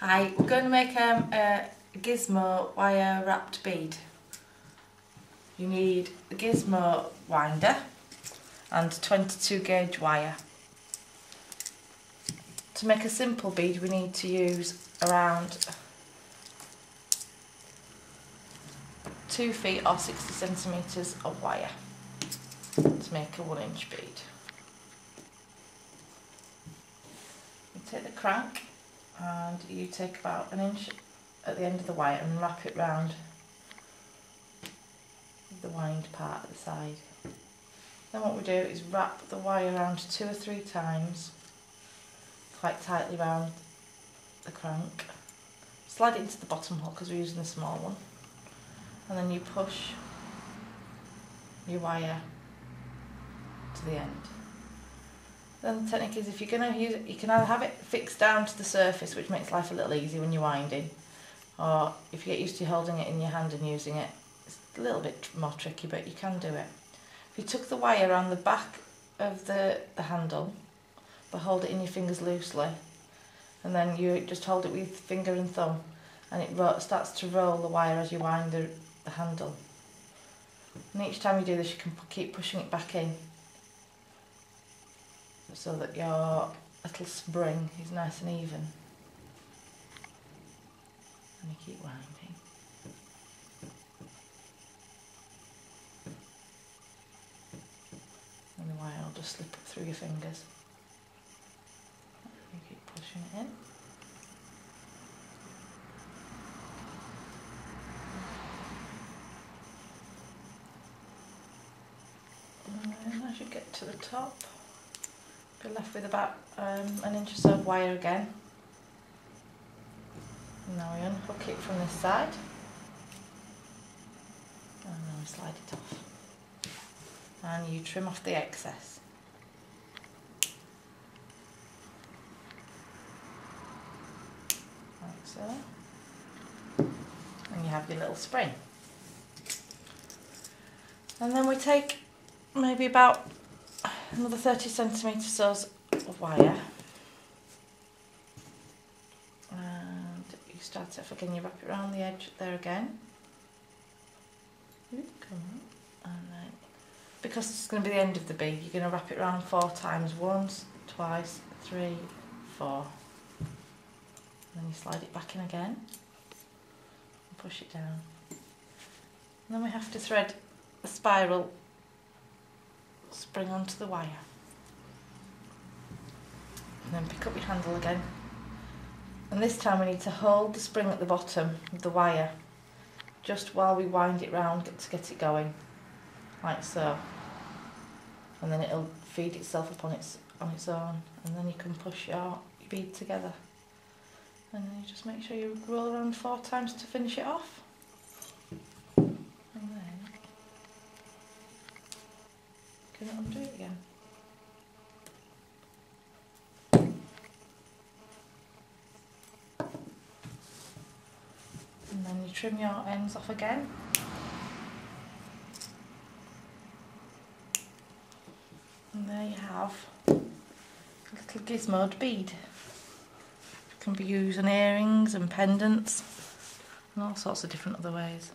Hi, we're going to make a gizmo wire wrapped bead. You need the gizmo winder and 22 gauge wire. To make a simple bead we need to use around 2 feet or 60 centimetres of wire to make a 1-inch bead. You take the crank and you take about 1 inch at the end of the wire and wrap it round the wind part at the side. Then what we do is wrap the wire around 2 or 3 times quite tightly round the crank. Slide it into the bottom hole because we're using the small one, and then you push your wire to the end. Then the technique is, if you're going to use it, you can either have it fixed down to the surface, which makes life a little easier when you're winding, or if you get used to holding it in your hand and using it, it's a little bit more tricky, but you can do it. If you took the wire around the back of the handle, but hold it in your fingers loosely, and then you just hold it with your finger and thumb, and it starts to roll the wire as you wind the handle. And each time you do this you can keep pushing it back in, so that your little spring is nice and even, and you keep winding. And the wire will just slip up through your fingers. You keep pushing it in. And then as you get to the top, you're left with about 1 inch or so of wire again. And now we unhook it from this side, and then we slide it off. And you trim off the excess. Like so. And you have your little spring. And then we take maybe about another 30 centimetres of wire, and you start it off again, you wrap it around the edge there again. Come on. And then, because it's going to be the end of the bead, you're going to wrap it around 4 times, once, twice, 3, 4. And then you slide it back in again and push it down. And then we have to thread a spiral spring onto the wire, and then pick up your handle again, and this time we need to hold the spring at the bottom of the wire just while we wind it round to get it going, like so, and then it'll feed itself up on its own, and then you can push your bead together, and then you just make sure you roll around 4 times to finish it off. And then you can undo it again. And then you trim your ends off again. And there you have a little gizmoed bead. It can be used on earrings and pendants and all sorts of different other ways.